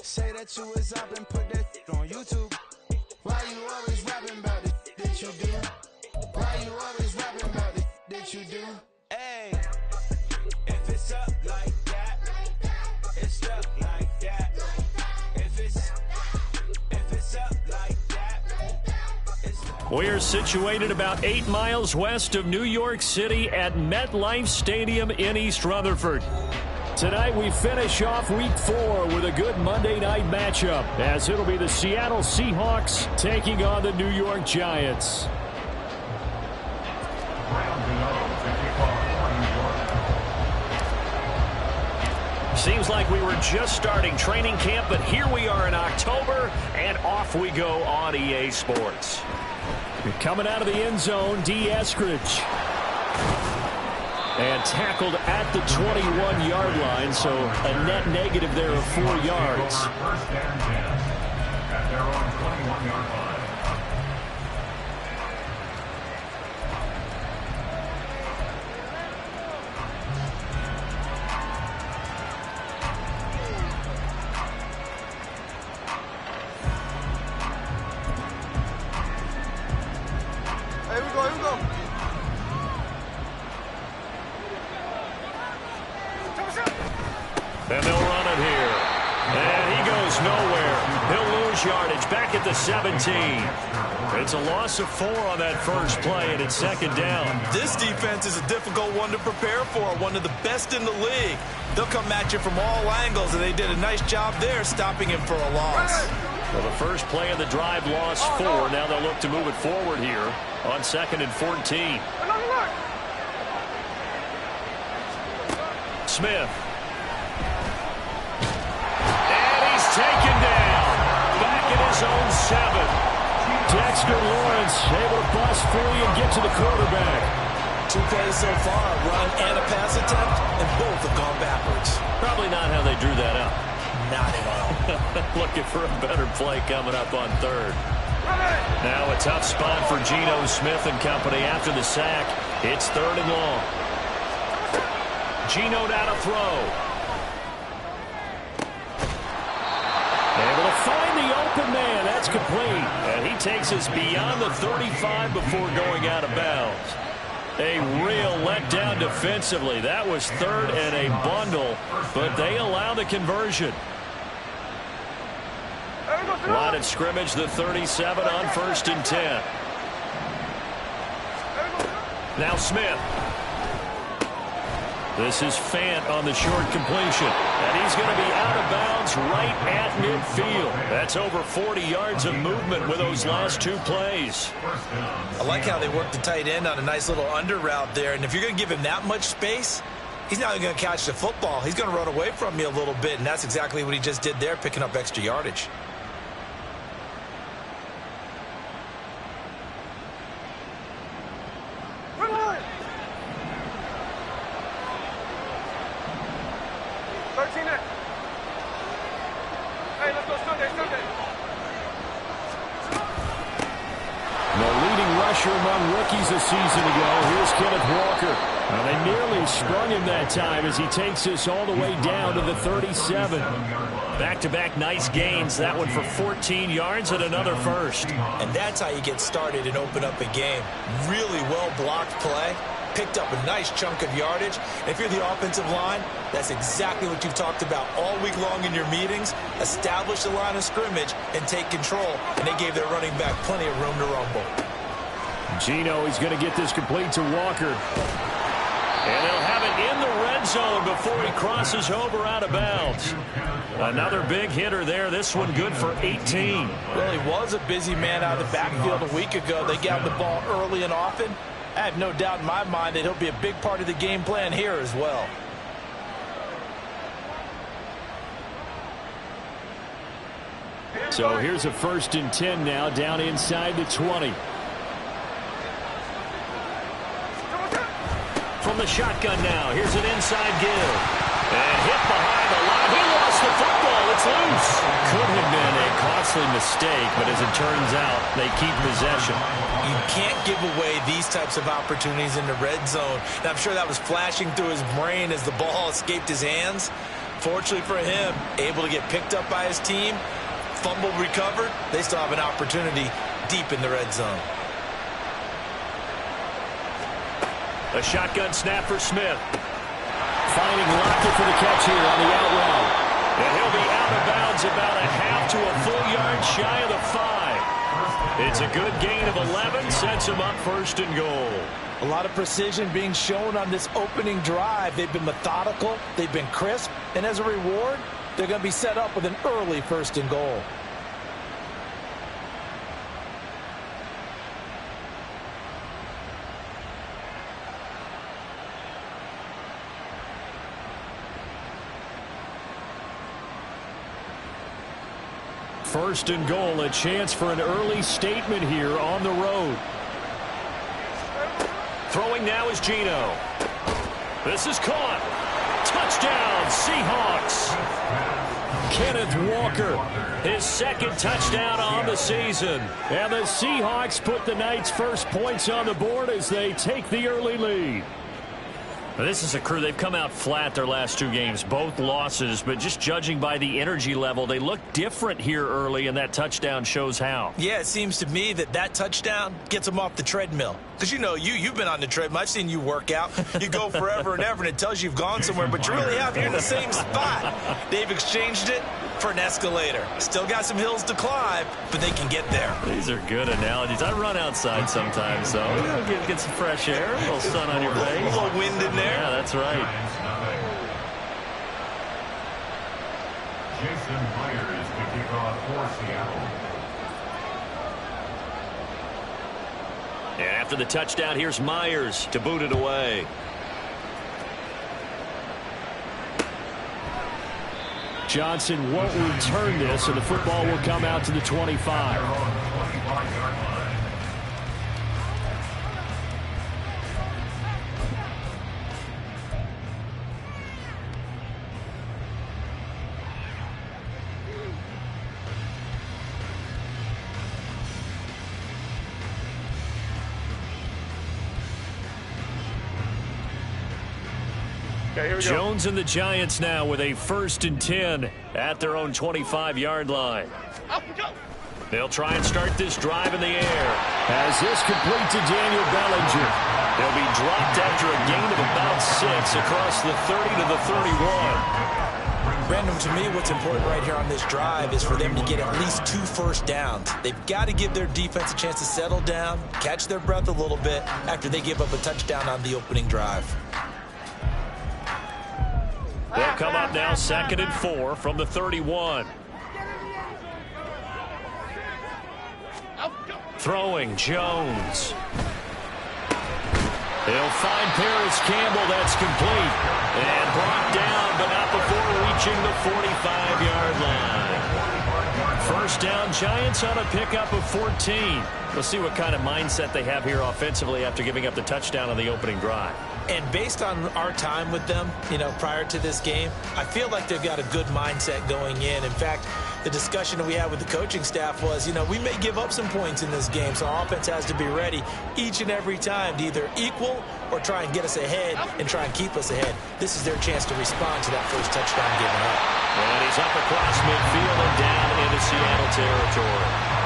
Say that you was up and put that on YouTube. Why you always rapping about it that you do? Why you always rapping about it that you do? Hey, if it's up like that, it's up like that. If it's up like that, it's up. We're situated about 8 miles west of New York City at MetLife Stadium in East Rutherford. Tonight we finish off Week 4 with a good Monday night matchup, as it'll be the Seattle Seahawks taking on the New York Giants. Seems like we were just starting training camp, but here we are in October, and off we go on EA Sports. Coming out of the end zone, D. Eskridge. And tackled at the 21-yard line, so a net negative there of 4 yards. First down 10 at their own 21-yard line. Here we go, here we go. And they'll run it here. And he goes nowhere. He'll lose yardage back at the 17. It's a loss of 4 on that first play, and it's second down. This defense is a difficult one to prepare for, one of the best in the league. They'll come at you from all angles, and they did a nice job there stopping him for a loss. Well, the first play of the drive lost 4. Now they'll look to move it forward here on 2nd and 14. Smith. Taken down. Back in his own 7. Dexter Lawrence able to bust free and get to the quarterback. 2 plays so far, a run and a pass attempt, and both have gone backwards. Probably not how they drew that up. Not at all. Looking for a better play coming up on 3rd. Now a tough spot for Geno Smith and company after the sack. It's 3rd and long. Geno down to throw. Able to find the open man. That's complete. And he takes us beyond the 35 before going out of bounds. A real letdown defensively. That was 3rd and a bundle, but they allow the conversion. Line of scrimmage, the 37 on 1st and 10. Now Smith. This is Fant on the short completion. And he's going to be out of bounds right at midfield. That's over 40 yards of movement with those last 2 plays. I like how they worked the tight end on a nice little under route there. And if you're going to give him that much space, he's not going to catch the football. He's going to run away from you a little bit. And that's exactly what he just did there, picking up extra yardage. Among rookies a season ago. Here's Kenneth Walker. Well, they nearly sprung him that time as he takes us all the way down to the 37. Back-to-back nice gains. That one for 14 yards and another first. And that's how you get started and open up a game. Really well-blocked play. Picked up a nice chunk of yardage. And if you're the offensive line, that's exactly what you've talked about all week long in your meetings. Establish the line of scrimmage and take control. And they gave their running back plenty of room to rumble. Geno is going to get this complete to Walker. And they'll have it in the red zone before he crosses over out of bounds. Another big hitter there. This one good for 18. Well, he was a busy man out of the backfield a week ago. They got the ball early and often. I have no doubt in my mind that he'll be a big part of the game plan here as well. So here's a 1st and 10 now down inside the 20. From the shotgun now. Here's an inside give. And hit behind the line. He lost the football. It's loose. Could have been a costly mistake, but as it turns out, they keep possession. You can't give away these types of opportunities in the red zone. And I'm sure that was flashing through his brain as the ball escaped his hands. Fortunately for him, able to get picked up by his team, fumble recovered. They still have an opportunity deep in the red zone. A shotgun snap for Smith. Finding Lockett for the catch here on the out route. And he'll be out of bounds about a half to a full yard shy of the 5. It's a good gain of 11, sets him up 1st and goal. A lot of precision being shown on this opening drive. They've been methodical, they've been crisp, and as a reward, they're going to be set up with an early 1st and goal. First and goal, a chance for an early statement here on the road. Throwing now is Geno. This is caught. Touchdown, Seahawks. Kenneth Walker, his 2nd touchdown on the season. And the Seahawks put the Knights' first points on the board as they take the early lead. This is a crew, they've come out flat their last 2 games, both losses, but just judging by the energy level, they look different here early, and that touchdown shows how. Yeah, it seems to me that touchdown gets them off the treadmill. Because, you know, you've been on the treadmill. I've seen you work out. You go forever and ever, and it tells you you've gone somewhere, but you really have. You're in the same spot. They've exchanged it for an escalator. Still got some hills to climb, but they can get there. These are good analogies. I run outside sometimes, so get some fresh air, a little sun on your face. A little wind in there. Yeah, that's right. Jason Myers to kick off for Seattle. And after the touchdown, here's Myers to boot it away. Johnson won't return this, and the football will come out to the 25. Jones and the Giants now with a 1st and 10 at their own 25-yard line. They'll try and start this drive in the air. As this complete to Daniel Bellinger. They'll be dropped after a gain of about 6 across the 30 to the 31. Brandon, to me, what's important right here on this drive is for them to get at least 2 first downs. They've got to give their defense a chance to settle down, catch their breath a little bit after they give up a touchdown on the opening drive. They'll come up now 2nd and 4 from the 31. Throwing Jones. They'll find Paris Campbell. That's complete. And brought down, but not before reaching the 45-yard line. First down, Giants on a pickup of 14. We'll see what kind of mindset they have here offensively after giving up the touchdown on the opening drive. And based on our time with them, prior to this game, I feel like they've got a good mindset going in. In fact, the discussion that we had with the coaching staff was, we may give up some points in this game, so our offense has to be ready each and every time to either equal or try and get us ahead and try and keep us ahead. This is their chance to respond to that first touchdown given up. And he's up across midfield and down into Seattle territory.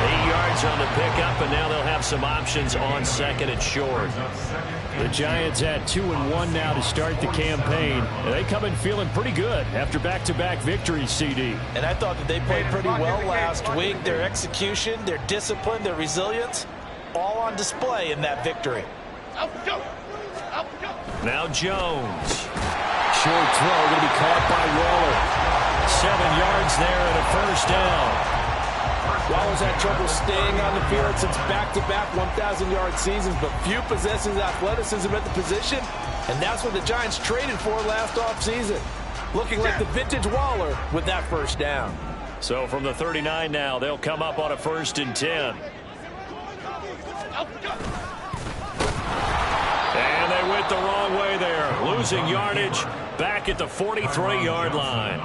8 yards on the pickup, and now they'll have some options on 2nd and short. The Giants at 2-1 now to start the campaign. And they come in feeling pretty good after back-to-back victories, CD. And I thought that they played pretty well last week. Their execution, their discipline, their resilience, all on display in that victory. Now Jones. Short throw going to be caught by Waller. 7 yards there and a first down. Waller's had trouble staying on the field since back-to-back 1,000-yard seasons, but few possesses athleticism at the position, and that's what the Giants traded for last offseason. Looking like the vintage Waller with that first down. So from the 39 now, they'll come up on a 1st and 10. And they went the wrong way there, losing yardage back at the 43-yard line.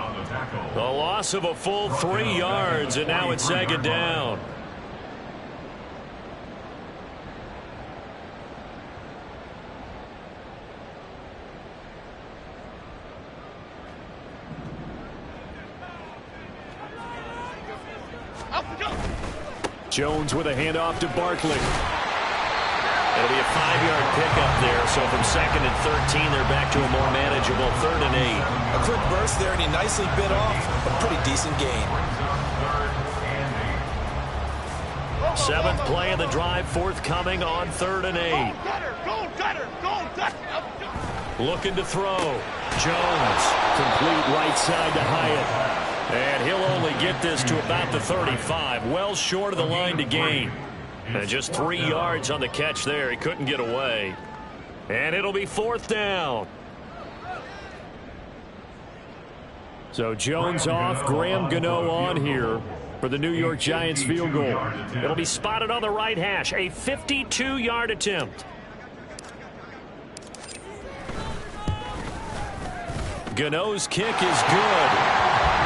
The loss of a full 3 yards, and now it's 2nd down. Jones with a handoff to Barkley. It'll be a 5-yard pickup there, so from 2nd and 13, they're back to a more manageable 3rd and 8. A quick burst there, and he nicely bit off a pretty decent gain. 7th play of the drive, forthcoming on 3rd and 8. Looking to throw. Jones, complete right side to Hyatt. And he'll only get this to about the 35, well short of the line to gain. And just 3 yards on the catch there. He couldn't get away. And it'll be 4th down. So Jones off, Graham Gano on here for the New York Giants field goal. It'll be spotted on the right hash, a 52-yard attempt. Gano's kick is good.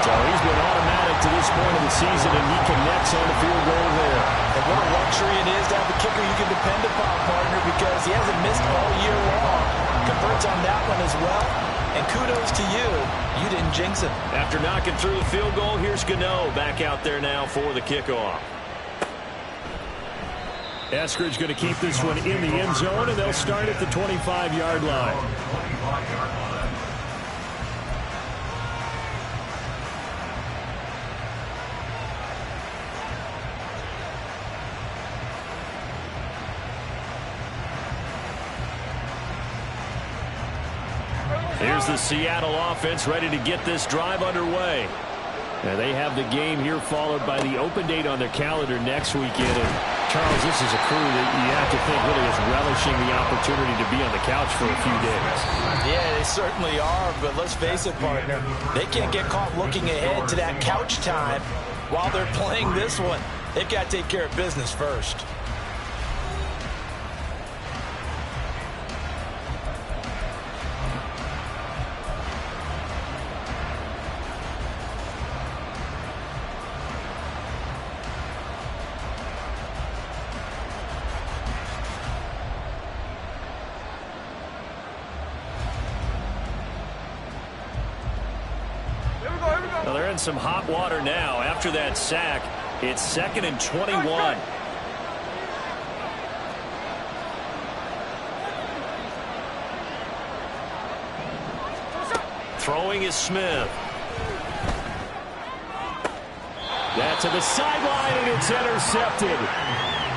So he's been automatic to this point of the season, and he connects on the field goal there. And what a luxury it is to have a kicker you can depend upon, partner, because he hasn't missed all year long. Converts on that one as well. And kudos to you. You didn't jinx him. After knocking through the field goal, here's Gano back out there now for the kickoff. Eskridge going to keep this one in the end zone, and they'll start at the 25-yard line. Here's the Seattle offense ready to get this drive underway. And they have the game here followed by the open date on their calendar next weekend. And Charles, this is a crew that you have to think really is relishing the opportunity to be on the couch for a few days. Yeah, they certainly are, but let's face it, partner. They can't get caught looking ahead to that couch time while they're playing this one. They've got to take care of business first. Well, they're in some hot water now. After that sack, it's 2nd and 21. Throwing is Smith. That's to the sideline, and it's intercepted.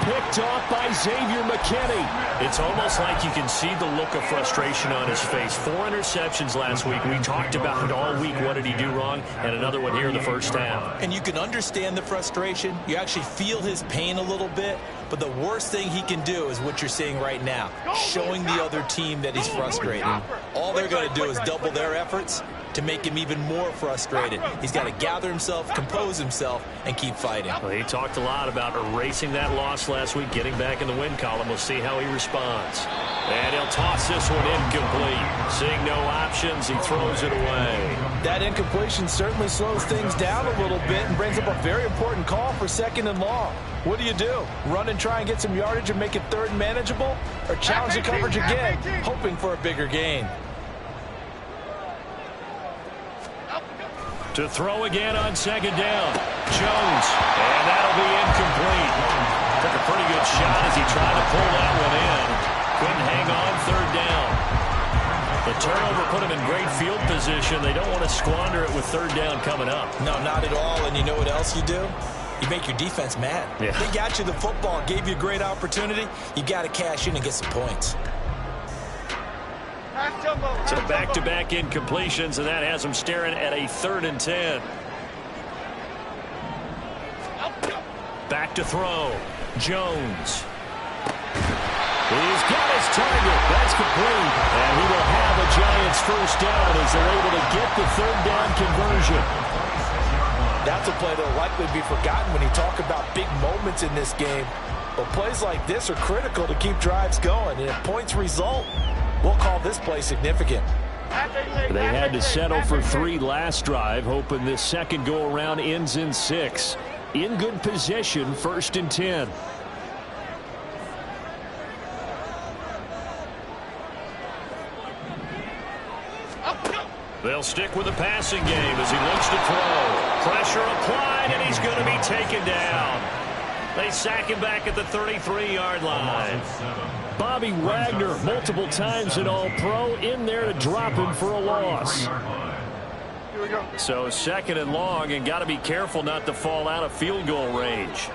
Picked off by Xavier McKinney. It's almost like you can see the look of frustration on his face. 4 interceptions last week. We talked about it all week. What did he do wrong? And another one here in the first half. And you can understand the frustration. You actually feel his pain a little bit. But the worst thing he can do is what you're seeing right now, showing the other team that he's frustrated. All they're going to do is double their efforts to make him even more frustrated. He's got to gather himself, compose himself, and keep fighting. Well, he talked a lot about erasing that loss last week, getting back in the win column. We'll see how he responds. And he'll toss this one incomplete. Seeing no options, he throws it away. That incompletion certainly slows things down a little bit and brings up a very important call for 2nd and long. What do? Run and try and get some yardage and make it 3rd and manageable? Or challenge the coverage again, hoping for a bigger gain? To throw again on 2nd down. Jones. And that'll be incomplete. Took a pretty good shot as he tried to pull that one in. Couldn't hang on 3rd down. The turnover put him in great field position. They don't want to squander it with 3rd down coming up. No, not at all. And you know what else you do? You make your defense mad. Yeah. They got you the football, gave you a great opportunity. You got to cash in and get some points. So back-to-back incompletions, and that has him staring at a 3rd and 10. Back to throw. Jones. He's got his target. That's complete. And he will have a Giants first down as they're able to get the 3rd down conversion. That's a play that will likely be forgotten when you talk about big moments in this game. But plays like this are critical to keep drives going. And if points result, we'll call this play significant. They had to settle for 3 last drive, hoping this second go-around ends in 6. In good position, 1st and 10. They'll stick with the passing game as he looks to throw. Pressure applied, and he's going to be taken down. They sack him back at the 33-yard line. Bobby Wagner, multiple times an All-Pro, in there to drop him for a loss. So 2nd and long, and got to be careful not to fall out of field goal range.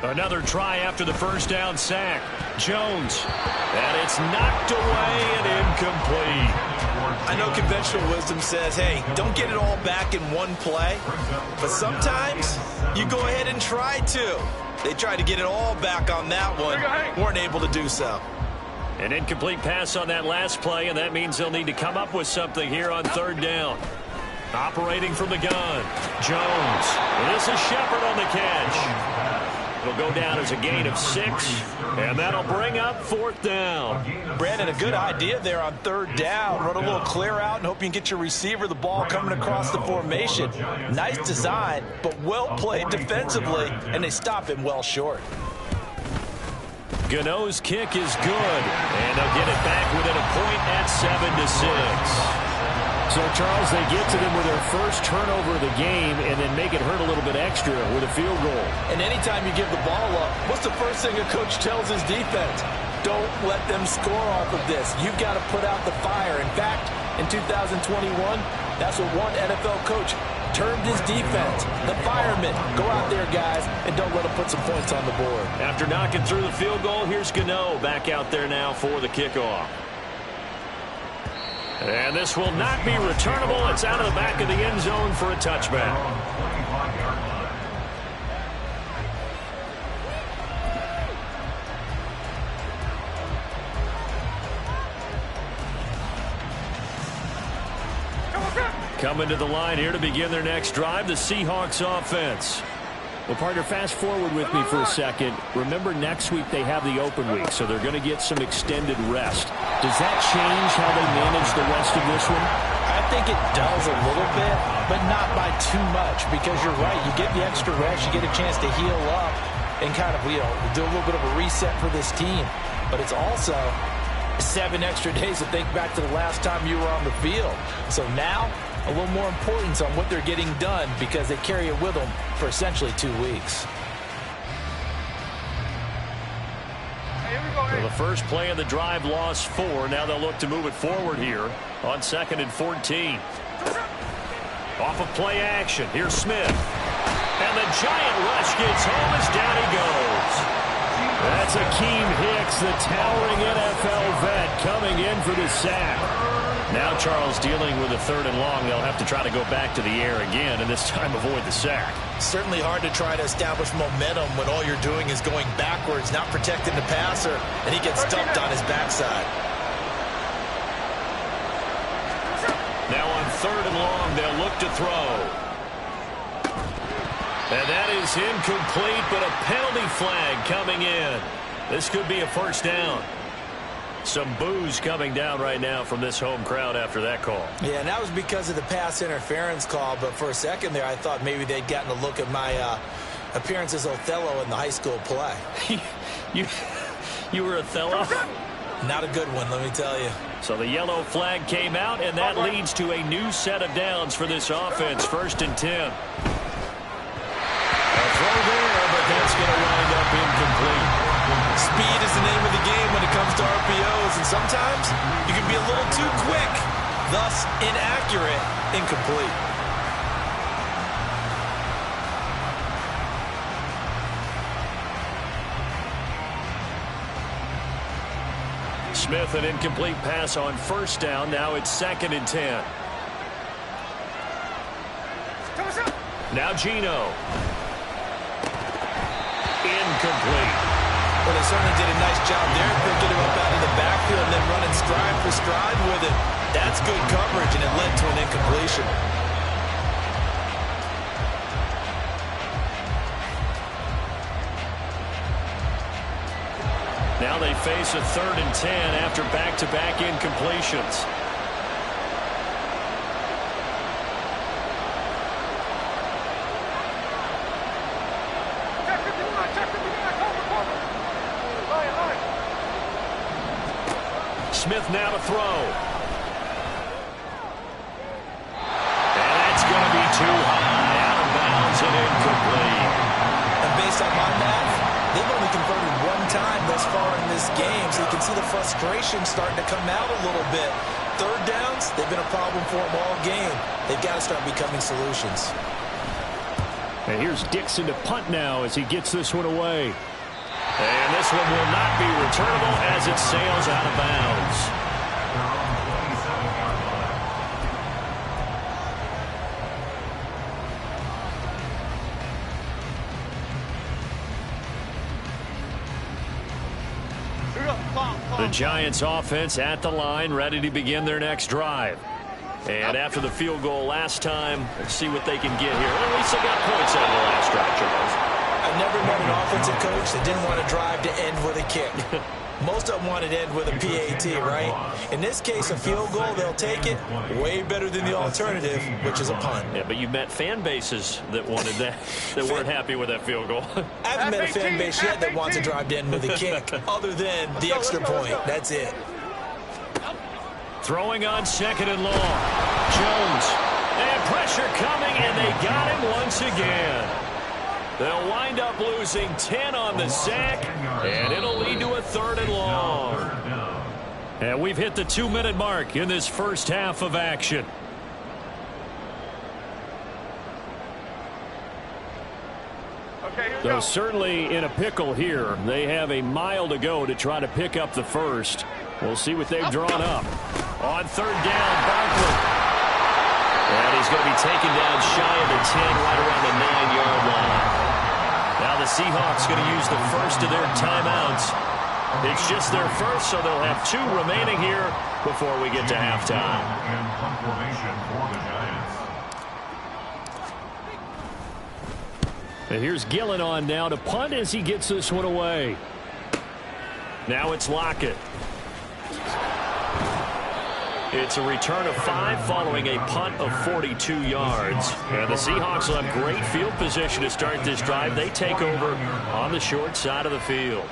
Another try after the first down sack. Jones. And it's knocked away and incomplete. I know conventional wisdom says, hey, don't get it all back in one play. But sometimes you go ahead and try to. They tried to get it all back on that one. Weren't able to do so. An incomplete pass on that last play, and that means they'll need to come up with something here on 3rd down. Operating from the gun. Jones. This is Shepard on the catch. It'll go down as a gain of 6, and that'll bring up 4th down. Brandon, a good idea there on 3rd down. Run a little clear out and hope you can get your receiver the ball coming across the formation. Nice design, but well played defensively, and they stop him well short. Gano's kick is good, and they'll get it back within a point at 7-6. So, Charles, they get to them with their first turnover of the game and then make it hurt a little bit extra with a field goal. And anytime you give the ball up, what's the first thing a coach tells his defense? Don't let them score off of this. You've got to put out the fire. In fact, in 2021, that's what one NFL coach termed his defense. The firemen. Go out there, guys, and don't let them put some points on the board. After knocking through the field goal, here's Gano back out there now for the kickoff. And this will not be returnable. It's out of the back of the end zone for a touchback. Coming to the line here to begin their next drive, the Seahawks offense. Well, partner, fast forward with me for a second. Remember, next week they have the open week, so they're going to get some extended rest. Does that change how they manage the rest of this one? I think it does a little bit, but not by too much, because you're right. You get the extra rest, you get a chance to heal up and kind of, do a little bit of a reset for this team. But it's also 7 extra days to think back to the last time you were on the field. So now, a little more importance on what they're getting done because they carry it with them for essentially 2 weeks. Well, the first play of the drive lost 4. Now they'll look to move it forward here on 2nd and 14. Off of play action. Here's Smith. And the giant rush gets home as down he goes. That's Akeem Hicks, the towering NFL vet, coming in for the sack. Now Charles dealing with a 3rd and long. They'll have to try to go back to the air again, and this time avoid the sack. Certainly hard to try to establish momentum when all you're doing is going backwards, not protecting the passer, and he gets dumped on his backside. Now on 3rd and long, they'll look to throw. And that is incomplete, but a penalty flag coming in. This could be a 1st down. Some boos coming down right now from this home crowd after that call. Yeah, and that was because of the pass interference call, but for a second there I thought maybe they'd gotten a look at my appearance as Othello in the high school play. You were Othello? Not a good one, let me tell you. So the yellow flag came out, and that leads to a new set of downs for this offense. 1st and 10. A throw there, but that's going to wind up incomplete. Speed is the name of the game when it comes to RPOs, and sometimes you can be a little too quick, thus inaccurate, incomplete. Smith, an incomplete pass on 1st down. Now it's 2nd and 10. Now Geno. Incomplete. Well, they certainly did a nice job there, picking him up out of the backfield and then running stride for stride with it. That's good coverage, and it led to an incompletion. Now they face a 3rd and 10 after back-to-back incompletions. Smith now to throw. too high, out of bounds, and incomplete. And based on my math, they've only converted one time thus far in this game, so you can see the frustration starting to come out a little bit. Third downs, they've been a problem for them all game. They've got to start becoming solutions. And here's Dixon to punt now as he gets this one away. And this one will not be returnable as it sails out of bounds. The Giants offense at the line, ready to begin their next drive. And after the field goal last time, let's see what they can get here. Well, at least they got points out of the last drive, Charles. I've never met an offensive coach that didn't want to drive to end with a kick. Most of them wanted to end with a PAT, right? In this case, a field goal, they'll take it. Way better than the alternative, which is a punt. Yeah, but you've met fan bases that wanted that, that weren't happy with that field goal. I haven't met a fan base yet that wants to drive to end with a kick, other than the extra point. That's it. Throwing on second and long. Jones. And pressure coming, and they got him once again. They'll wind up losing 10 on the sack, and it'll lead to a third and long. And we've hit the 2-minute mark in this first half of action. So certainly in a pickle here. They have a mile to go to try to pick up the first. We'll see what they've drawn up. On third down, Barkley. And he's going to be taken down shy of the 10, right around the 9-yard line. Now the Seahawks going to use the first of their timeouts. It's just their first, so they'll have 2 remaining here before we get to halftime. And punt formation for the Giants. And here's Gillen on now to punt as he gets this one away. Now it's Lockett. It's a return of 5 following a punt of 42 yards. And the Seahawks will have great field position to start this drive. They take over on the short side of the field.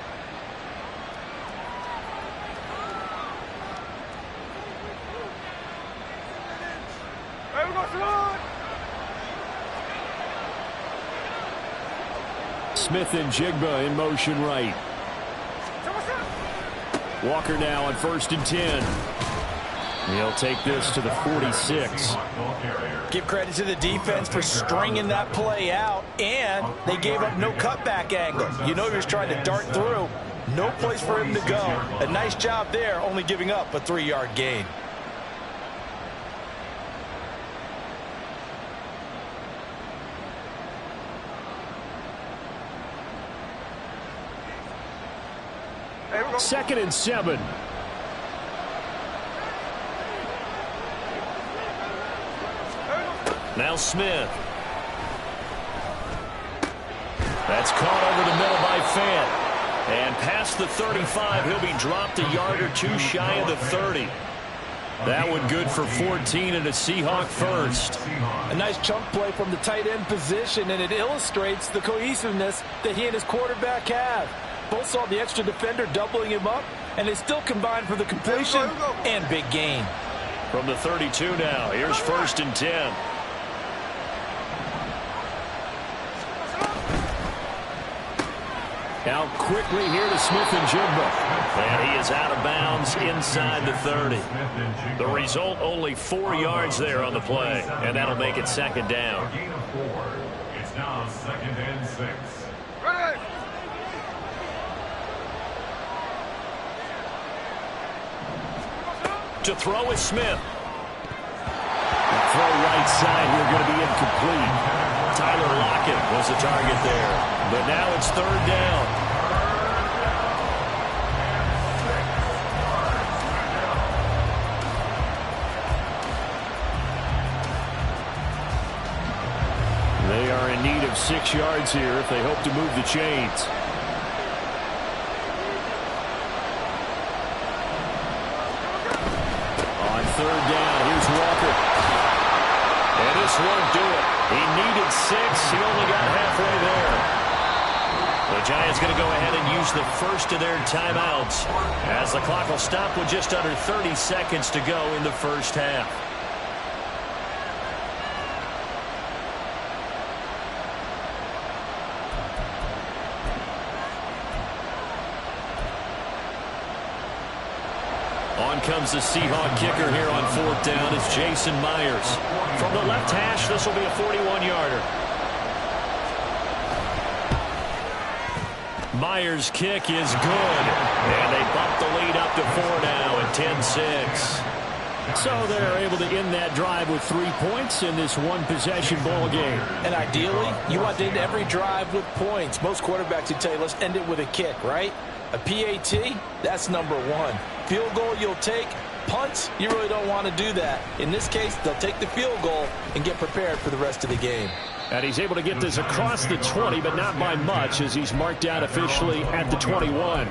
Smith and Jigba in motion right. Walker now on 1st and 10. He'll take this to the 46. Give credit to the defense for stringing that play out, and they gave up no cutback angle. You know he was trying to dart through. No place for him to go. A nice job there, only giving up a 3-yard gain. Second and 7. Now Smith. That's caught over the middle by Fant. And past the 35, he'll be dropped a yard or 2 shy of the 30. That one good for 14 and a Seahawk first. A nice chunk play from the tight end position, and it illustrates the cohesiveness that he and his quarterback have. Both saw the extra defender doubling him up, and they still combined for the completion and big gain. From the 32 now, here's 1st and 10. Now quickly here to Smith and Jigba. And he is out of bounds inside the 30. The result, only 4 yards there on the play. And that'll make it 2nd down. Gain of 4. It's now 2nd and 6. To throw is Smith. The throw right side here going to be incomplete. Tyler Lockett was the target there. But now it's 3rd down. They are in need of 6 yards here if they hope to move the chains. On 3rd down, here's Walker. And this won't do it. He needed 6. He only got halfway there. The Giants going to go ahead and use the first of their timeouts as the clock will stop with just under 30 seconds to go in the first half. On comes the Seahawk kicker here on 4th down. It's Jason Myers. From the left hash, this will be a 41-yarder. Myers' kick is good. And they bump the lead up to 4 now at 10-6. So they're able to end that drive with 3 points in this one-possession ball game. And ideally, you want to end every drive with points. Most quarterbacks would tell you, let's end it with a kick, right? A PAT, that's number 1. Field goal you'll take. Punts, you really don't want to do that. In this case, they'll take the field goal and get prepared for the rest of the game. And he's able to get this across the 20, but not by much, as he's marked out officially at the 21.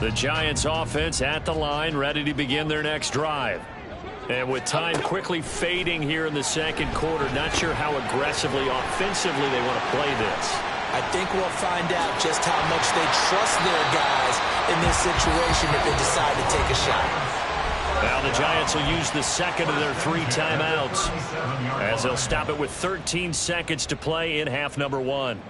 The Giants offense at the line, ready to begin their next drive. And with time quickly fading here in the second quarter, not sure how aggressively, offensively they want to play this. I think we'll find out just how much they trust their guys in this situation if they decide to take a shot. Now the Giants will use the second of their 3 timeouts, as they'll stop it with 13 seconds to play in half number 1.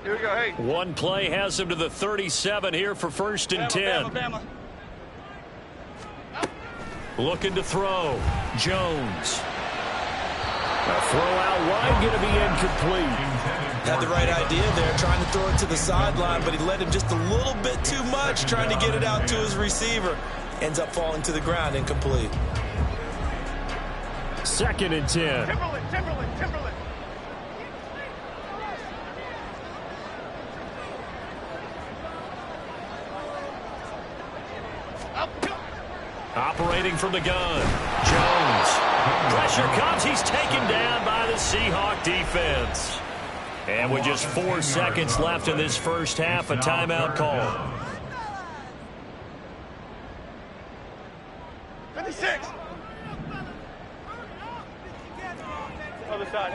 Here we go, hey. One play has him to the 37 here for 1st and 10. Bama. Looking to throw. Jones. A throw out wide, going to be incomplete. Had the right idea there, trying to throw it to the sideline, but he let him just a little bit too much, trying to get it out to his receiver. Ends up falling to the ground, incomplete. 2nd and 10. Timberland. Operating from the gun. Jones. Pressure comes. He's taken down by the Seahawk defense. And with just 4 seconds left in this first half, a timeout call. 56. Other side.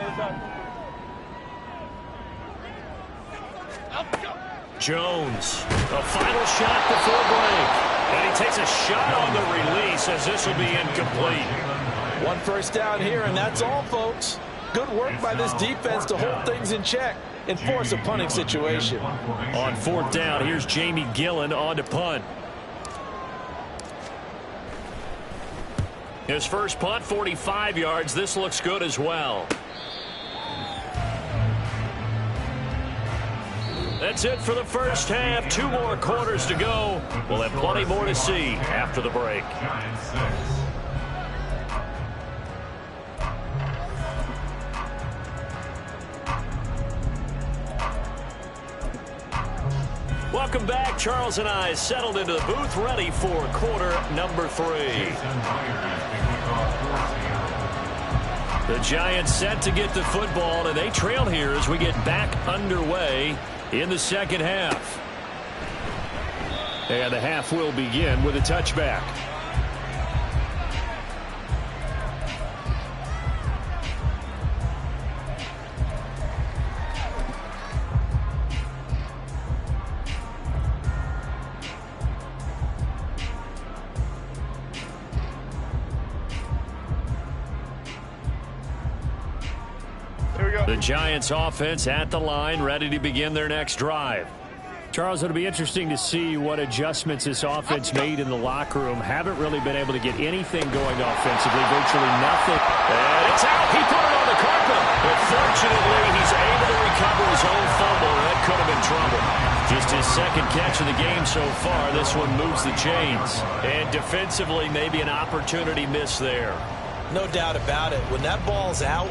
Jones. A final shot before break. And he takes a shot on the release, as this will be incomplete. 1 first down here, and that's all, folks. Good work by this defense to hold things in check and force a punting situation. On 4th down, here's Jamie Gillen on to punt. His first punt, 45 yards. This looks good as well. That's it for the first half. 2 more quarters to go. We'll have plenty more to see after the break. Welcome back. Charles and I settled into the booth, ready for quarter number 3. The Giants set to get the football, and they trail here as we get back underway in the second half. And the half will begin with a touchback. The Giants offense at the line, ready to begin their next drive. Charles, it'll be interesting to see what adjustments this offense made in the locker room. Haven't really been able to get anything going offensively, virtually nothing. And it's out. He put it on the carpet. But fortunately, he's able to recover his own fumble. That could have been trouble. Just his 2nd catch of the game so far. This one moves the chains. And defensively, maybe an opportunity miss there. No doubt about it. When that ball's out,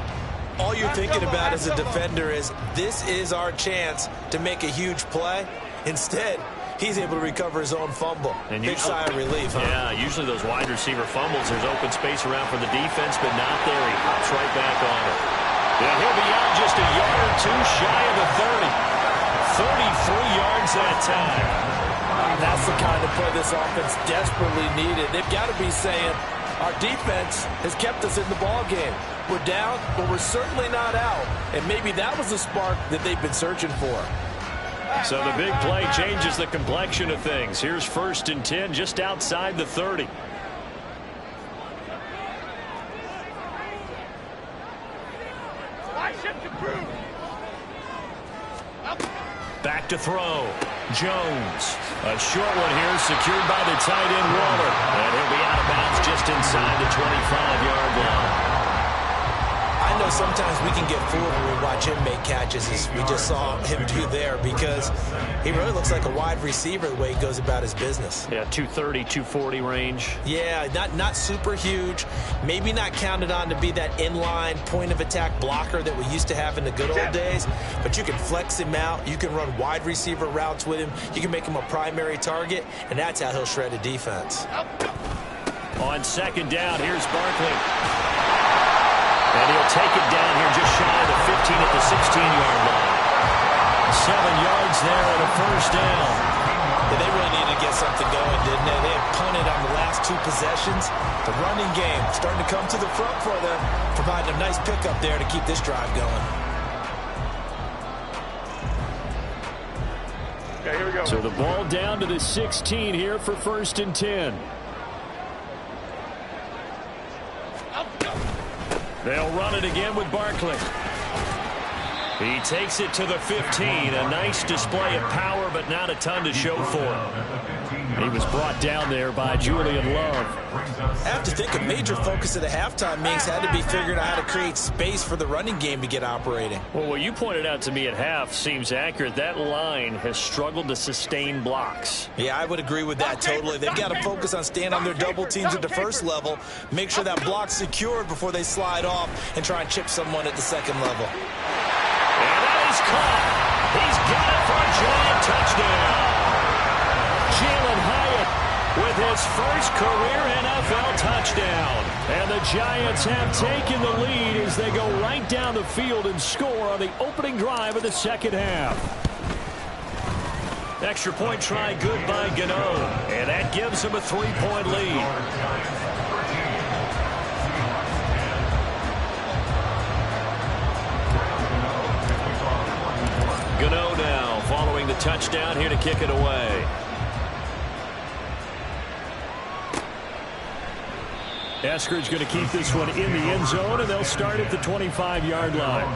all you're thinking about as a defender is, this is our chance to make a huge play. Instead, he's able to recover his own fumble. And big sigh of relief, huh? Yeah, usually those wide receiver fumbles, there's open space around for the defense, but not there. He hops right back on it. And he'll be out just a yard or 2 shy of the 30. 33 yards that time. That's the kind of play this offense desperately needed. They've got to be saying, our defense has kept us in the ball game. We're down, but we're certainly not out. And maybe that was the spark that they've been searching for. So the big play changes the complexion of things. Here's 1st and 10 just outside the 30. Back to throw. Jones. A short one here secured by the tight end Waller. And he'll be out of bounds just inside the 25-yard line. I know sometimes we can get fooled when we watch him make catches, as we just saw him do there, because he really looks like a wide receiver the way he goes about his business. Yeah, 230, 240 range. Yeah, not super huge. Maybe not counted on to be that inline point-of-attack blocker that we used to have in the good old days, but you can flex him out. You can run wide receiver routes with him. You can make him a primary target, and that's how he'll shred a defense. On 2nd down, here's Barkley. And he'll take it down here just shy of the 15 at the 16-yard line. 7 yards there and a 1st down. Yeah, they really needed to get something going, didn't they? They had punted on the last 2 possessions. The running game starting to come to the front for them, providing a nice pickup there to keep this drive going. Okay, here we go. So the ball down to the 16 here for 1st and 10. They'll run it again with Barkley. He takes it to the 15. A nice display of power, but not a ton to show for it. He was brought down there by Julian Love. I have to think a major focus of the halftime meetings had to be figuring out how to create space for the running game to get operating. Well, what you pointed out to me at half seems accurate. That line has struggled to sustain blocks. Yeah, I would agree with that totally. They've got to focus on staying on their double teams at the first level, make sure that block's secured before they slide off and try and chip someone at the second level. And that is caught. He's got it for a giant touchdown. Jalen Hyatt with his first career NFL touchdown. And the Giants have taken the lead as they go right down the field and score on the opening drive of the 2nd half. Extra point try good by Gano. And that gives him a 3-point lead. Gano now following the touchdown here to kick it away. Eskridge going to keep this one in the end zone, and they'll start at the 25-yard line.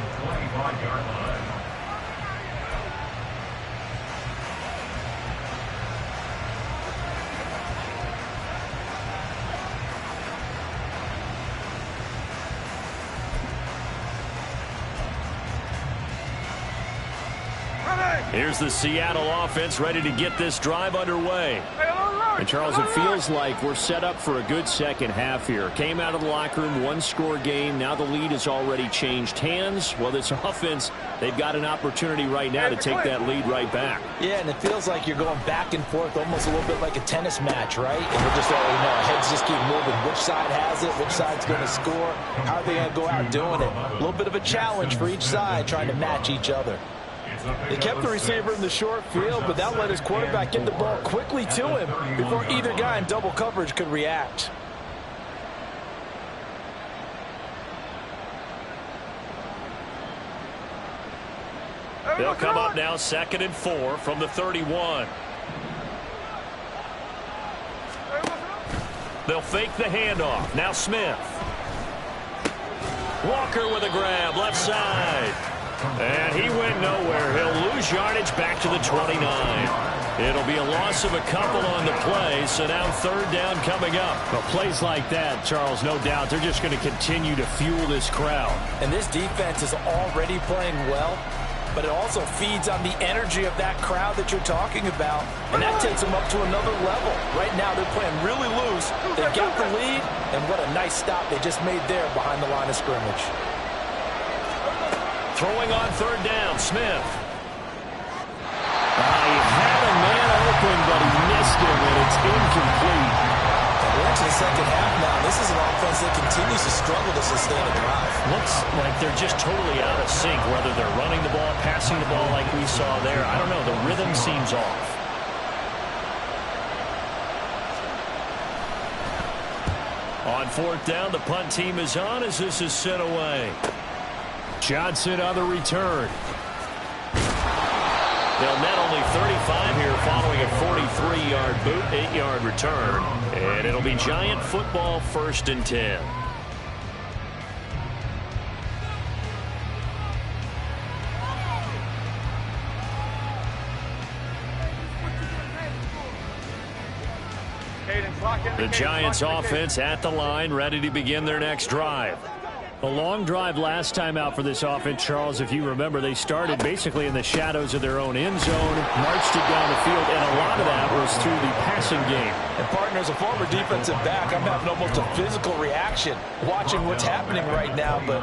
Here's the Seattle offense ready to get this drive underway. And, Charles, it feels like we're set up for a good second half here. Came out of the locker room, one-score game. Now the lead has already changed hands. Well, this offense, they've got an opportunity right now to take that lead right back. Yeah, and it feels like you're going back and forth almost a little bit like a tennis match, right? And we're just already know, heads just keep moving. Which side has it? Which side's going to score? How are they going to go out doing it? A little bit of a challenge for each side trying to match each other. They kept the receiver in the short field, but that let his quarterback get the ball quickly to him before either guy in double coverage could react. They'll come up now 2nd and 4 from the 31. They'll fake the handoff. Now Smith. Walker with a grab, left side. And he went nowhere. He'll lose yardage back to the 29. It'll be a loss of a couple on the play, so now 3rd down coming up. But plays like that, Charles, no doubt, they're just going to continue to fuel this crowd. And this defense is already playing well, but it also feeds on the energy of that crowd that you're talking about, and that takes them up to another level. Right now, they're playing really loose. They've got the lead, and what a nice stop they just made there behind the line of scrimmage. Throwing on 3rd down, Smith. He had a man open, but he missed him, and it's incomplete. We're into the second half now. This is an offense that continues to struggle to sustain a drive. Looks like they're just totally out of sync, whether they're running the ball, passing the ball like we saw there. I don't know. The rhythm seems off. On fourth down, the punt team is on as this is sent away. Johnson on the return. They'll net only 35 here following a 43-yard boot, 8-yard return. And it'll be Giant football, 1st and 10. The Giants offense at the line, ready to begin their next drive. A long drive last time out for this offense, Charles. If you remember, they started basically in the shadows of their own end zone, marched it down the field, and a lot of that was through the passing game. And partner, as a former defensive back, I'm having almost a physical reaction watching what's happening right now. But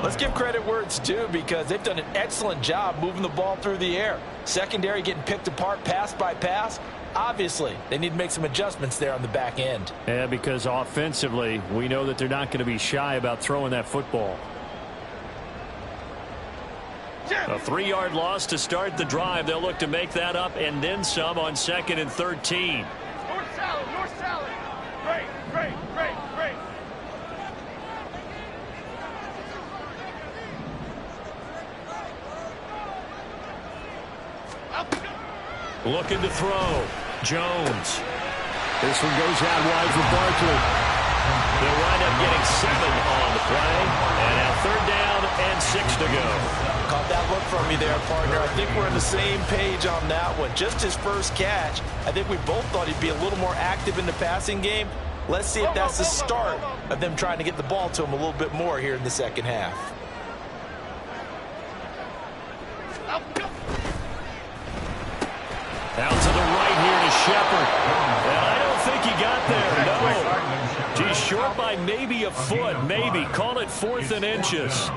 let's give credit where it's due, because they've done an excellent job moving the ball through the air. Secondary getting picked apart pass by pass. Obviously, they need to make some adjustments there on the back end. Yeah, because offensively, we know that they're not going to be shy about throwing that football. A 3-yard loss to start the drive. They'll look to make that up and then some on 2nd and 13. North salad, north salad. Great, great, great, great. Looking to throw. Jones. This one goes out wide for Barkley. They'll wind up getting 7 on the play. And now 3rd down and 6 to go. Caught that look from you there, partner. I think we're on the same page on that one. Just his first catch. I think we both thought he'd be a little more active in the passing game. Let's see if that's the start of them trying to get the ball to him a little bit more here in the second half. Out to the right here to Shepard. And I don't think he got there. No. He's short by maybe a foot. Maybe. Call it 4th and inches.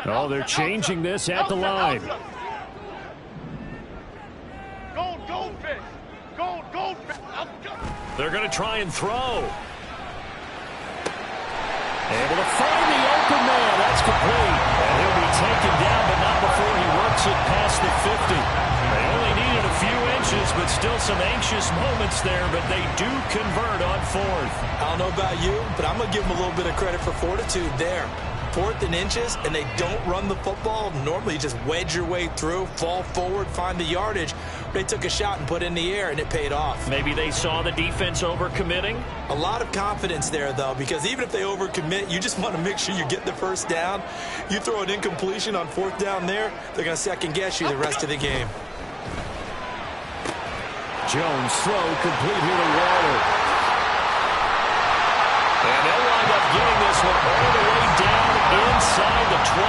Oh, they're changing this at the line. Goldfish. Goldfish. They're going to try and throw. Able to find the open man. That's complete. And he'll be taken down, but not before he works it past the 50. They only needed a few inches, but still some anxious moments there, but they do convert on 4th. I don't know about you, but I'm going to give them a little bit of credit for fortitude there. 4th and inches, and they don't run the football. Normally, you just wedge your way through, fall forward, find the yardage. They took a shot and put it in the air, and it paid off. Maybe they saw the defense overcommitting. A lot of confidence there, though, because even if they overcommit, you just want to make sure you get the first down. You throw an incompletion on 4th down there, they're going to second-guess you the rest of the game. Jones throw complete here to Waller. And they'll wind up getting this one all the way down inside the 20.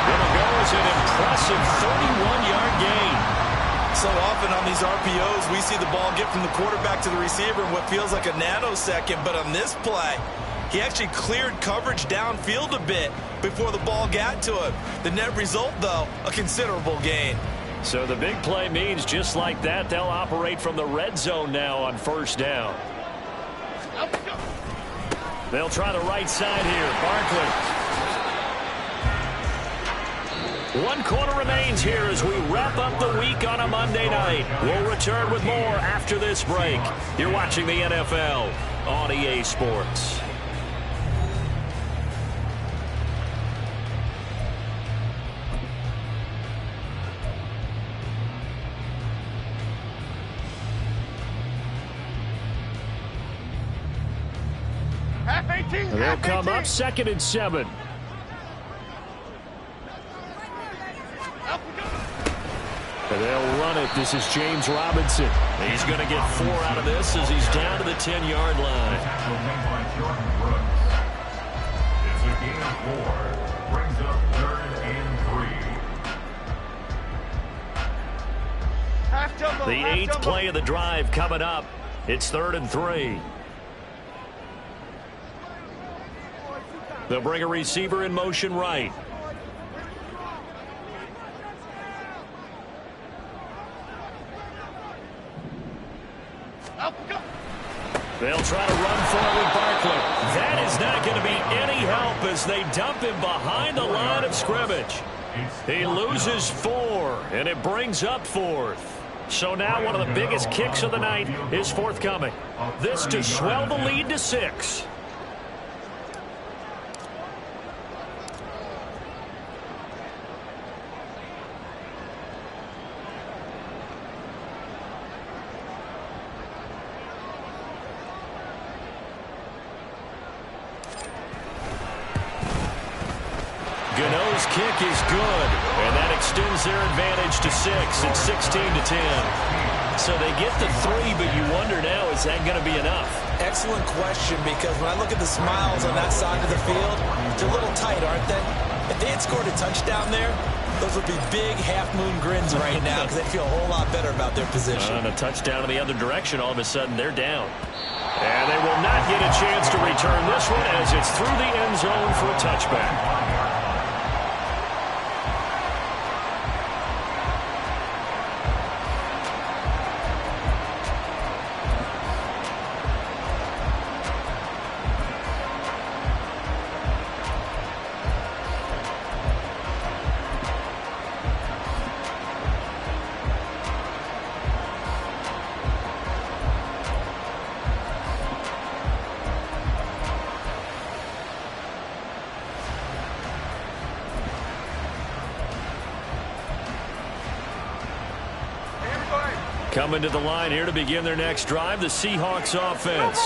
It'll go as an impressive 31-yard gain. So often on these RPOs, we see the ball get from the quarterback to the receiver in what feels like a nanosecond. But on this play, he actually cleared coverage downfield a bit before the ball got to him. The net result, though, a considerable gain. So the big play means just like that, they'll operate from the red zone now on 1st down. They'll try the right side here. Barkley. 1 quarter remains here as we wrap up the week on a Monday night. We'll return with more after this break. You're watching the NFL on EA Sports. They'll come up 2nd and 7. And they'll run it. This is James Robinson. He's going to get 4 out of this as he's down to the 10-yard line. It's a gain of 4. Brings up 3rd and 3. The 8th play of the drive coming up. It's 3rd and 3. They'll bring a receiver in motion right. They'll try to run for it with Barkley. That is not going to be any help as they dump him behind the line of scrimmage. He loses 4, and it brings up 4th. So now one of the biggest kicks of the night is forthcoming. This to swell the lead to 6. Gano's kick is good, and that extends their advantage to 6. It's 16-10. So they get the 3, but you wonder now, is that going to be enough? Excellent question, because when I look at the smiles on that side of the field, they're a little tight, aren't they? If they had scored a touchdown there, those would be big half-moon grins right now because they feel a whole lot better about their position. And a touchdown in the other direction, all of a sudden they're down. And they will not get a chance to return this one as it's through the end zone for a touchback. Coming to the line here to begin their next drive, the Seahawks offense.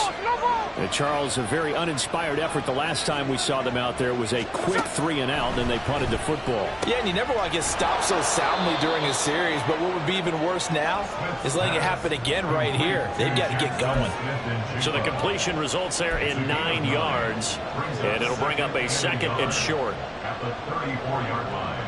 And Charles, a very uninspired effort the last time we saw them out there. It was a quick 3-and-out, and they punted the football. Yeah, and you never want to get stopped so soundly during a series, but what would be even worse now is letting it happen again right here. They've got to get going. So the completion results there in 9 yards, and it'll bring up a 2nd and short. At the 34-yard line.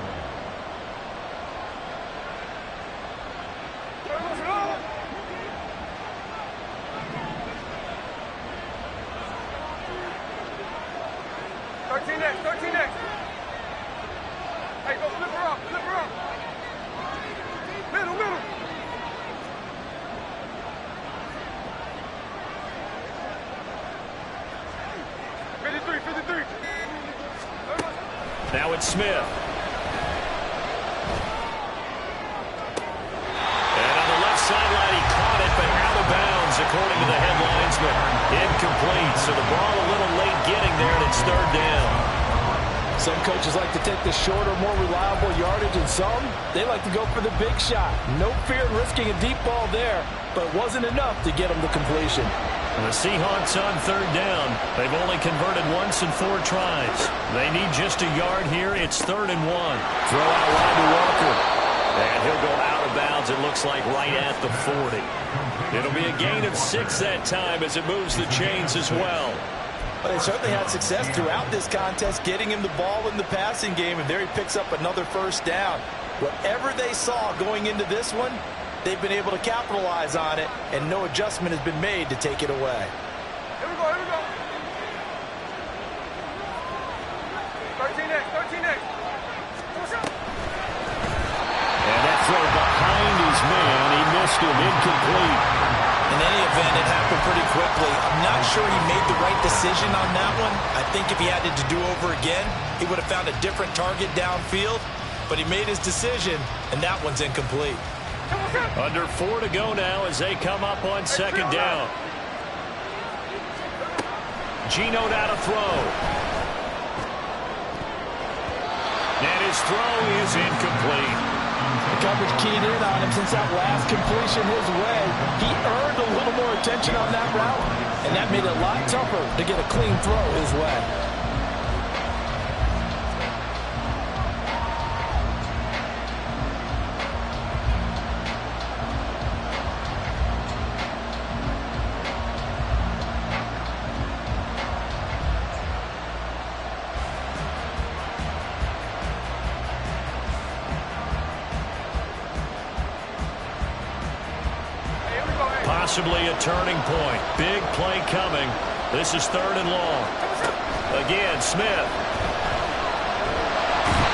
Now it's Smith. And on the left sideline, he caught it, but out of bounds, according to the head linesman. Incomplete, so the ball a little late getting there, and it's 3rd down. Some coaches like to take the shorter, more reliable yardage, and some, they like to go for the big shot. No fear in risking a deep ball there, but it wasn't enough to get them to completion. And the Seahawks on 3rd down. They've only converted once in 4 tries. They need just a yard here. It's 3rd and 1. Throw out wide to Walker. And he'll go out of bounds, it looks like, right at the 40. It'll be a gain of 6 that time as it moves the chains as well. But they certainly had success throughout this contest, getting him the ball in the passing game, and there he picks up another 1st down. Whatever they saw going into this one, they've been able to capitalize on it, and no adjustment has been made to take it away. Here we go, here we go. 13X, 13X. And that throw behind his man, he missed him, incomplete. In any event, it happened pretty quickly. I'm not sure he made the right decision on that one. I think if he had it to do over again, he would have found a different target downfield, but he made his decision, and that one's incomplete. Under 4 to go now as they come up on 2nd down. Geno now to throw. And his throw is incomplete. The coverage keyed in on him since that last completion his way. He earned a little more attention on that route, and that made it a lot tougher to get a clean throw his way. Possibly a turning point. Big play coming. This is 3rd and long. Again, Smith.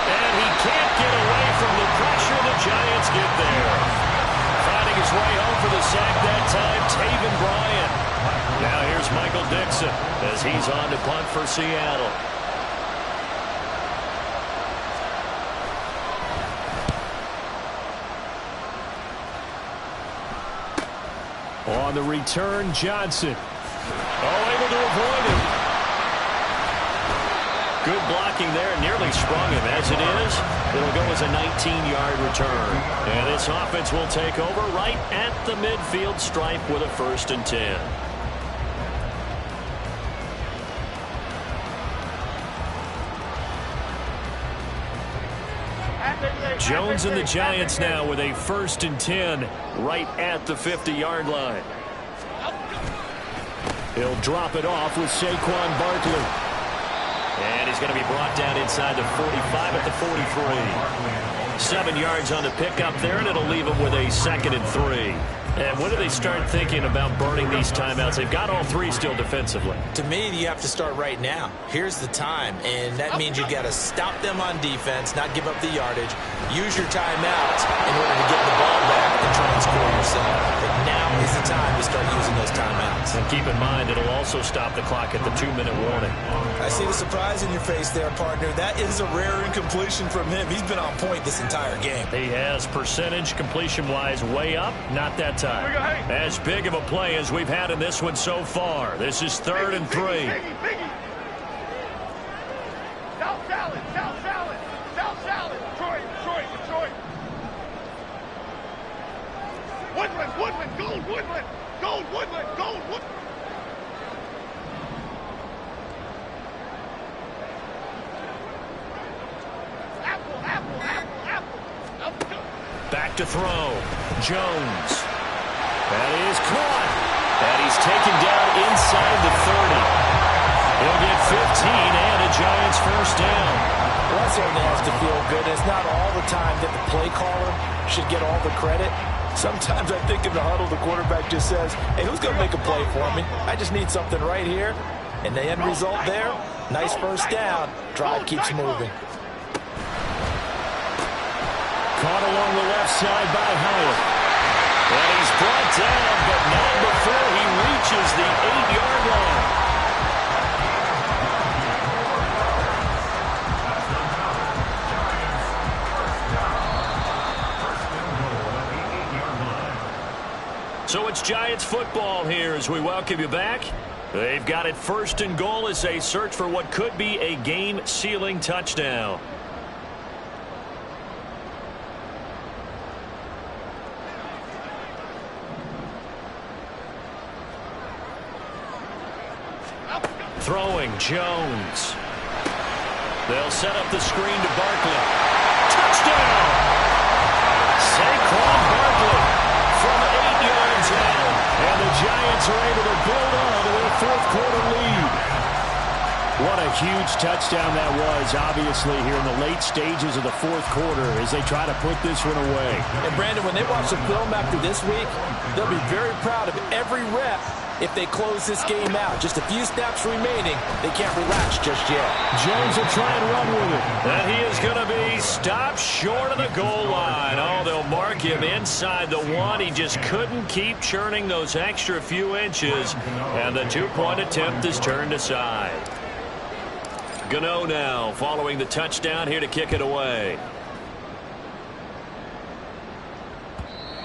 And he can't get away from the pressure. The Giants get there. Finding his way home for the sack that time, Taven Bryan. Now here's Michael Dixon as he's on to punt for Seattle. On the return, Johnson. Oh, able to avoid it. Good blocking there. Nearly sprung him. As it is, it'll go as a 19-yard return. And this offense will take over right at the midfield stripe with a 1st and 10. Jones and the Giants now with a 1st and 10 right at the 50-yard line. He'll drop it off with Saquon Barkley. And he's going to be brought down inside the 45 at the 43. 7 yards on the pickup there, and it'll leave him with a 2nd and 3. And when do they start thinking about burning these timeouts? They've got all 3 still defensively. To me, you have to start right now. Here's the time, and that means you got to stop them on defense, not give up the yardage. Use your timeouts in order to get the ball back and try and score yourself. But now is the time to start using those timeouts. And keep in mind, it'll also stop the clock at the 2-minute warning. I see the surprise in your face there, partner. That is a rare incompletion from him. He's been on point this entire game. He has percentage completion-wise way up, not that time. As big of a play as we've had in this one so far. This is 3rd and 3. Biggie. South salad. Detroit. Woodland, gold, Woodland. Apple. Back to throw. Jones. That is caught. And he's taken down inside the 30. He'll get 15 and a Giants 1st down. Well, that certainly has to feel good. It's not all the time that the play caller should get all the credit. Sometimes I think in the huddle, the quarterback just says, hey, who's going to make a play for me? I just need something right here. And the end result there, nice 1st down. Drive keeps moving. Caught along the left side by Howard. And he's brought down, but not before he reaches the 8-yard line. So it's Giants football here as we welcome you back. They've got it 1st and goal as they search for what could be a game-sealing touchdown. Throwing, Jones. They'll set up the screen to Barkley. Touchdown! Saquon Barkley from 8 yards out. And the Giants are able to build on to their 4th quarter lead. What a huge touchdown that was, obviously, here in the late stages of the 4th quarter as they try to put this one away. And, Brandon, when they watch the film after this week, they'll be very proud of every rep if they close this game out. Just a few snaps remaining. They can't relax just yet. Jones will try and run with it. And he is going to be stopped short of the goal line. Oh, they'll mark him inside the 1. He just couldn't keep churning those extra few inches. And the 2-point attempt is turned aside. Gano now following the touchdown here to kick it away.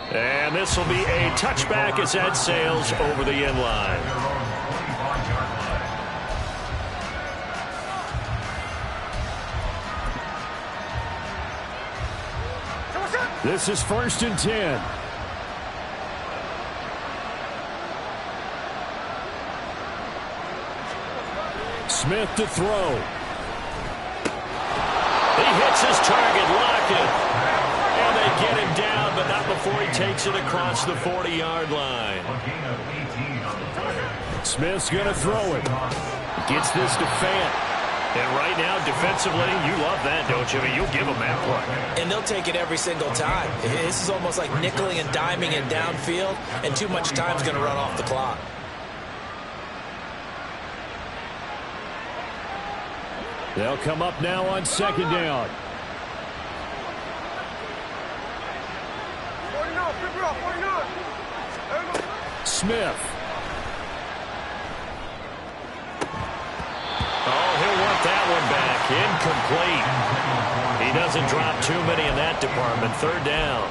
And this will be a touchback as that sails over the end line. This is 1st and 10. Smith to throw. He hits his target, Lockett. And they get him down, but not before he takes it across the 40-yard line. Smith's going to throw it. Gets this to Fant. And right now, defensively, you love that, don't you? I mean, you'll give them that play. And they'll take it every single time. This is almost like nickeling and diming and downfield, and too much time's going to run off the clock. They'll come up now on 2nd down. Smith. Oh, he'll want that one back. Incomplete. He doesn't drop too many in that department. 3rd down.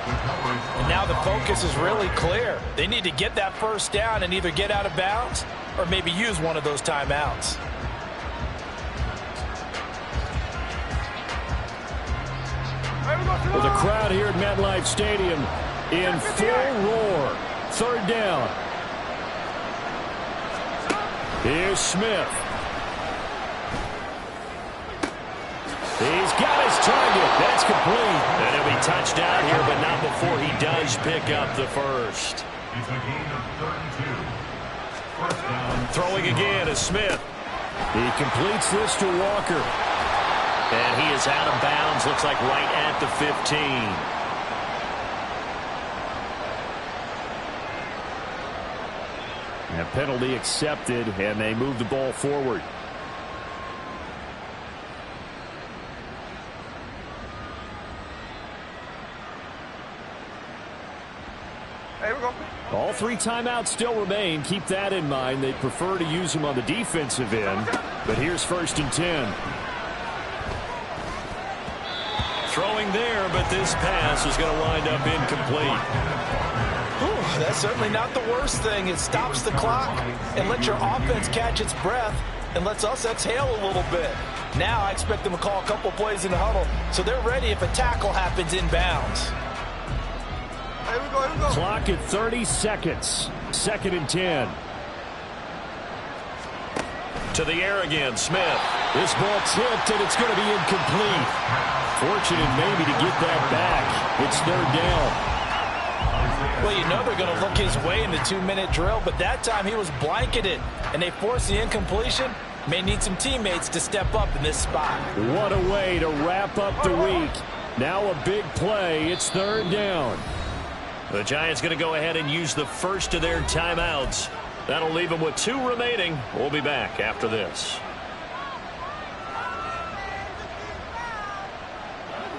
And now the focus is really clear. They need to get that first down and either get out of bounds or maybe use one of those timeouts. Well, the crowd here at MetLife Stadium in full roar. Third down. Here's Smith. He's got his target. That's complete. And he'll be touched out here, but not before he does pick up the first. It's a gain of 32. First down. Throwing again is Smith. He completes this to Walker. And he is out of bounds, looks like right at the 15. And a penalty accepted, and they move the ball forward. Hey, we go. All three timeouts still remain. Keep that in mind. They prefer to use them on the defensive end. But here's 1st and 10. Throwing there, but this pass is going to wind up incomplete. Whew, that's certainly not the worst thing. It stops the clock and lets your offense catch its breath and lets us exhale a little bit. Now I expect them to call a couple plays in the huddle so they're ready if a tackle happens inbounds. Here we go, here we go. Clock at 30 seconds. 2nd and 10. To the air again, Smith. This ball tipped, and it's going to be incomplete. Fortunate maybe to get that back. It's 3rd down. Well, you know they're going to look his way in the 2-minute drill, but that time he was blanketed, and they forced the incompletion. May need some teammates to step up in this spot. What a way to wrap up the week. Now a big play. It's 3rd down. The Giants going to go ahead and use the first of their timeouts. That'll leave them with 2 remaining. We'll be back after this.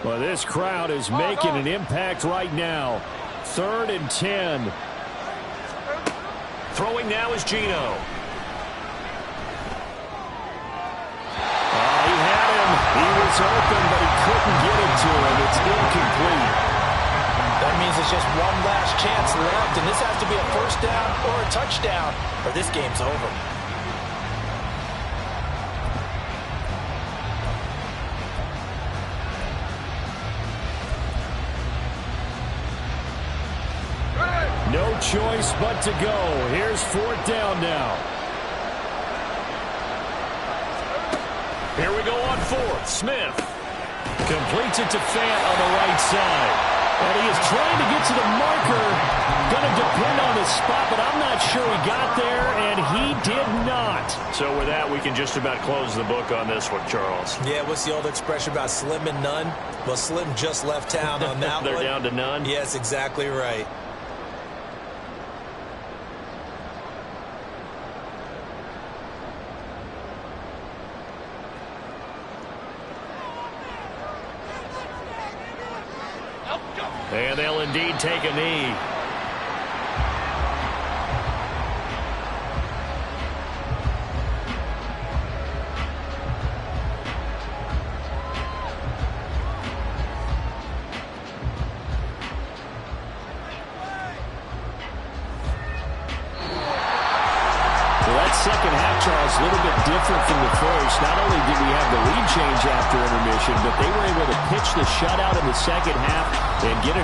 Well, this crowd is making an impact right now. 3rd and 10. Throwing now is Geno. He had him. He was open, but he couldn't get it to him. It's incomplete. That means it's just one last chance left, and this has to be a first down or a touchdown, or this game's over. No choice but to go. Here's 4th down now. Here we go on 4th. Smith completes it to Fant on the right side. And he is trying to get to the marker. Going to depend on the spot, but I'm not sure he got there, and he did not. So with that, we can just about close the book on this one, Charles. Yeah, what's the old expression about slim and none? Well, Slim just left town on that They're one. down to none? Yes, exactly right. And they'll indeed take a knee. Second half, Charles, a little bit different from the first. Not only did we have the lead change after intermission, but they were able to pitch the shutout in the second half and get an